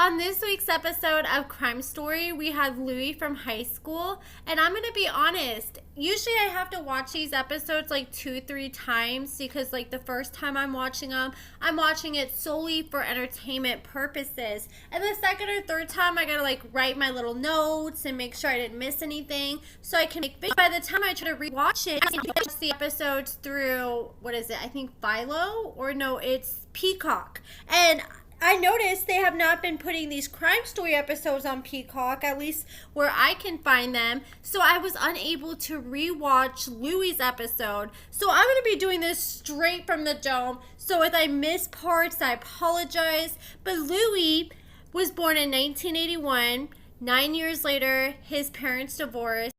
On this week's episode of Crime Story, we have Louie from high school, and I'm going to be honest, usually I have to watch these episodes like 2-3 times because like the first time I'm watching them, I'm watching it solely for entertainment purposes, and the second or third time I got to like write my little notes and make sure I didn't miss anything so I can make videos. By the time I try to rewatch it, I watch the episodes through, what is it, I think Philo, or no, it's Peacock, and I noticed they have not been putting these crime story episodes on Peacock, at least where I can find them. So I was unable to rewatch Louie's episode. So I'm going to be doing this straight from the dome. So if I miss parts, I apologize. But Louie was born in 1981. 9 years later, his parents divorced.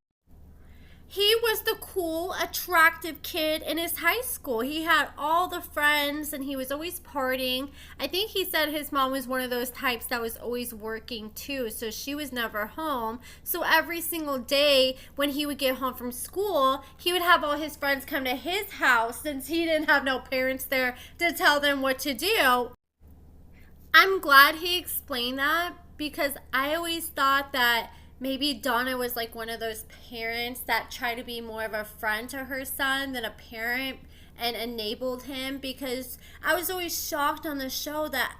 He was the cool, attractive kid in his high school. He had all the friends and he was always partying. I think he said his mom was one of those types that was always working too, so she was never home. So every single day when he would get home from school, he would have all his friends come to his house since he didn't have no parents there to tell them what to do. I'm glad he explained that because I always thought that maybe Donna was like one of those parents that tried to be more of a friend to her son than a parent and enabled him, because I was always shocked on the show that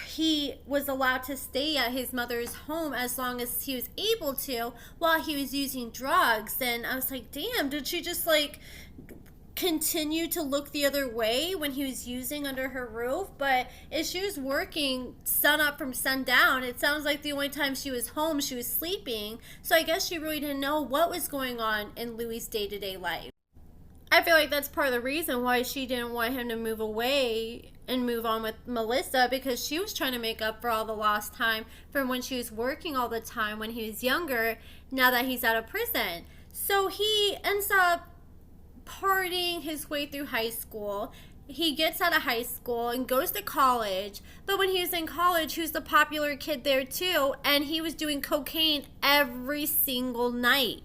he was allowed to stay at his mother's home as long as he was able to while he was using drugs. And I was like, damn, did she just like continue to look the other way when he was using under her roof? But if she was working sun up from sundown, it sounds like the only time she was home she was sleeping. So I guess she really didn't know what was going on in Louie's day-to-day life. I feel like that's part of the reason why she didn't want him to move away and move on with Melissa, because she was trying to make up for all the lost time from when she was working all the time when he was younger, now that he's out of prison. So he ends up partying his way through high school. He gets out of high school and goes to college, but when he was in college, he was the popular kid there too, and he was doing cocaine every single night.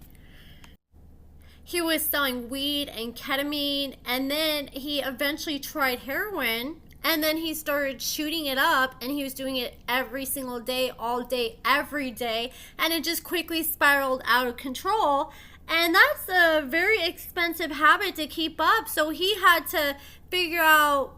He was selling weed and ketamine, and then he eventually tried heroin, and then he started shooting it up, and he was doing it every single day, all day, every day, and it just quickly spiraled out of control. And that's a very expensive habit to keep up. So he had to figure out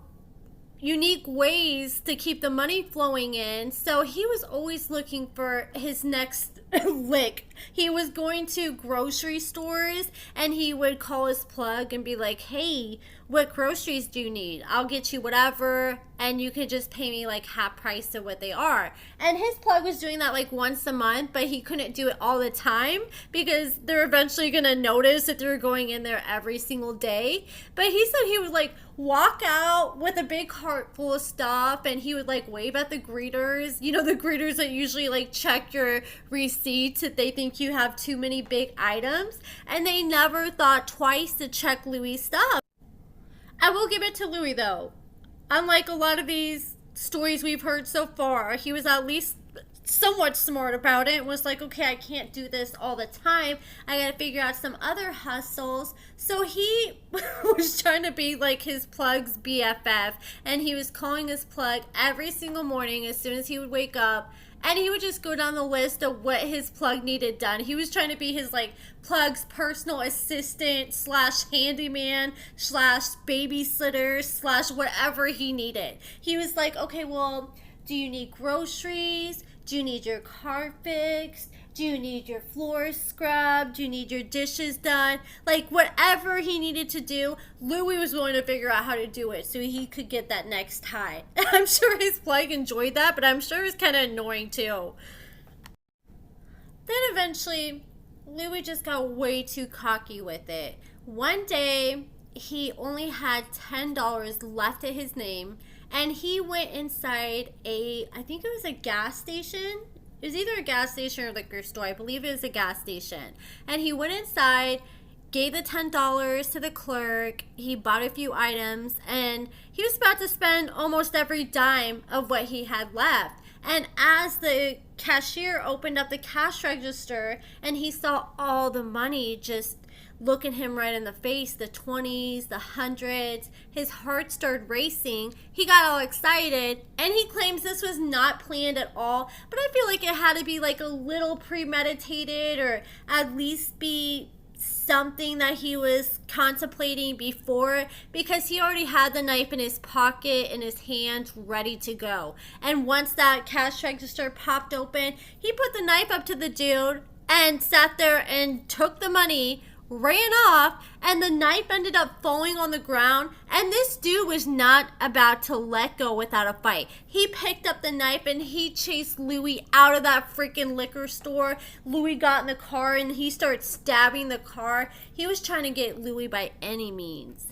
unique ways to keep the money flowing in. So he was always looking for his next lick. He was going to grocery stores and he would call his plug and be like, hey, what groceries do you need? I'll get you whatever, and you can just pay me like half price of what they are. And his plug was doing that like once a month, but he couldn't do it all the time because they're eventually going to notice that they're going in there every single day. But he said he would like walk out with a big cart full of stuff, and he would like wave at the greeters. You know, the greeters that usually like check your receipts if they think you have too many big items, and they never thought twice to check Louie's stuff. I will give it to Louie though. Unlike a lot of these stories we've heard so far, he was at least somewhat smart about it and was like, okay, I can't do this all the time. I gotta figure out some other hustles. So he was trying to be like his plug's BFF, and he was calling his plug every single morning as soon as he would wake up, and he would just go down the list of what his plug needed done. He was trying to be his like plug's personal assistant slash handyman slash babysitter slash whatever he needed. He was like, okay, well, do you need groceries? Do you need your car fixed? Do you need your floors scrubbed? Do you need your dishes done? Like whatever he needed to do, Louie was willing to figure out how to do it so he could get that next high. I'm sure his plug enjoyed that, but I'm sure it was kind of annoying too. Then eventually, Louie just got way too cocky with it. One day, he only had $10 left at his name, and he went inside I think it was a gas station. It was either a gas station or liquor store. I believe it was a gas station. And he went inside, gave the $10 to the clerk. He bought a few items, and he was about to spend almost every dime of what he had left. And as the cashier opened up the cash register and he saw all the money just looking him right in the face, the 20s, the hundreds. His heart started racing. He got all excited, and he claims this was not planned at all, but I feel like it had to be like a little premeditated, or at least be something that he was contemplating before, because he already had the knife in his pocket, in his hand, ready to go. And once that cash register popped open, he put the knife up to the dude and sat there and took the money, ran off, and the knife ended up falling on the ground, and this dude was not about to let go without a fight. He picked up the knife and he chased Louie out of that freaking liquor store. Louie got in the car and he started stabbing the car. He was trying to get Louie by any means.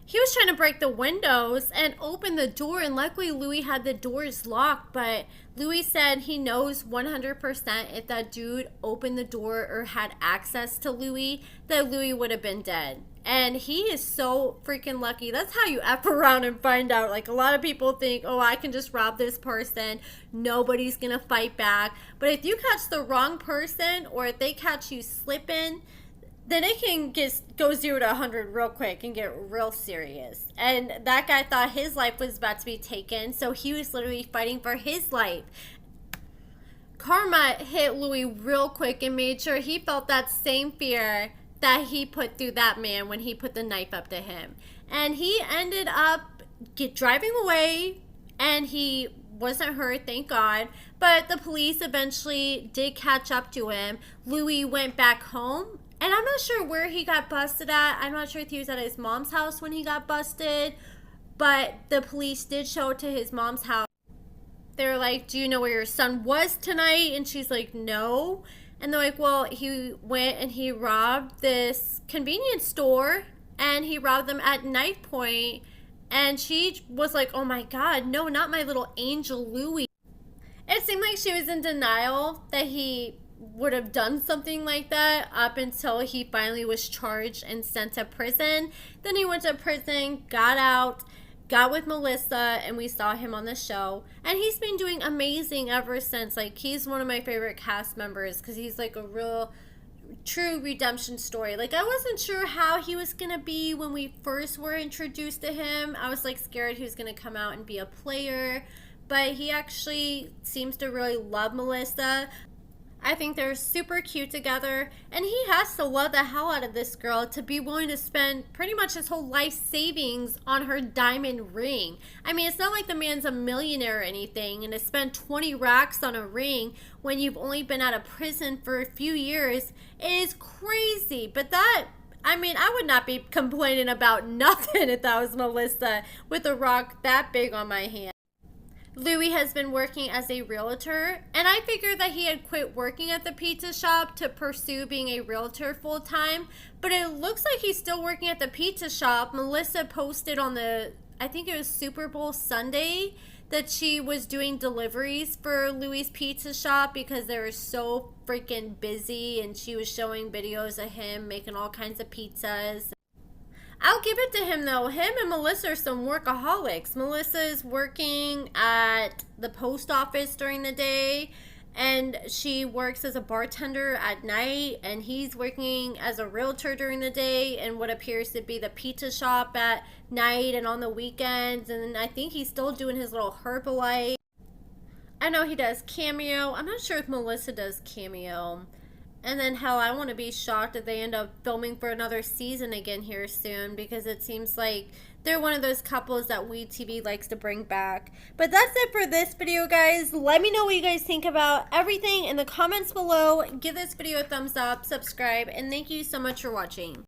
He was trying to break the windows and open the door, and luckily Louie had the doors locked, but Louie said he knows 100% if that dude opened the door or had access to Louie, that Louie would have been dead. And he is so freaking lucky. That's how you F around and find out. Like, a lot of people think, oh, I can just rob this person, nobody's gonna fight back. But if you catch the wrong person, or if they catch you slipping, then it can go 0 to 100 real quick and get real serious. And that guy thought his life was about to be taken, so he was literally fighting for his life. Karma hit Louie real quick and made sure he felt that same fear that he put through that man when he put the knife up to him. And he ended up driving away, and he wasn't hurt, thank God. But the police eventually did catch up to him. Louie went back home. And I'm not sure where he got busted at. I'm not sure if he was at his mom's house when he got busted. But the police did show it to his mom's house. They were like, do you know where your son was tonight? And she's like, no. And they're like, well, he went and he robbed this convenience store. And he robbed them at knife point. And she was like, oh my God, no, not my little angel Louie. It seemed like she was in denial that he would have done something like that up until he finally was charged and sent to prison. Then he went to prison, got out, got with Melissa, and we saw him on the show. And he's been doing amazing ever since. Like, he's one of my favorite cast members because he's like a real true redemption story. Like, I wasn't sure how he was gonna be when we first were introduced to him. I was like scared he was gonna come out and be a player, but he actually seems to really love Melissa. I think they're super cute together, and he has to love the hell out of this girl to be willing to spend pretty much his whole life savings on her diamond ring. I mean, it's not like the man's a millionaire or anything, and to spend 20 racks on a ring when you've only been out of prison for a few years is crazy. But that, I mean, I would not be complaining about nothing if that was Melissa with a rock that big on my hand. Louie has been working as a realtor, and I figured that he had quit working at the pizza shop to pursue being a realtor full time, but it looks like he's still working at the pizza shop. Melissa posted on I think it was Super Bowl Sunday, that she was doing deliveries for Louie's pizza shop because they were so freaking busy, and she was showing videos of him making all kinds of pizzas. I'll give it to him, though. Him and Melissa are some workaholics. Melissa is working at the post office during the day, and she works as a bartender at night, and he's working as a realtor during the day and what appears to be the pizza shop at night and on the weekends. And I think he's still doing his little Herbalife. I know he does Cameo. I'm not sure if Melissa does Cameo. And then, hell, I want to be shocked if they end up filming for another season again here soon, because it seems like they're one of those couples that WeTV likes to bring back. But that's it for this video, guys. Let me know what you guys think about everything in the comments below. Give this video a thumbs up, subscribe, and thank you so much for watching.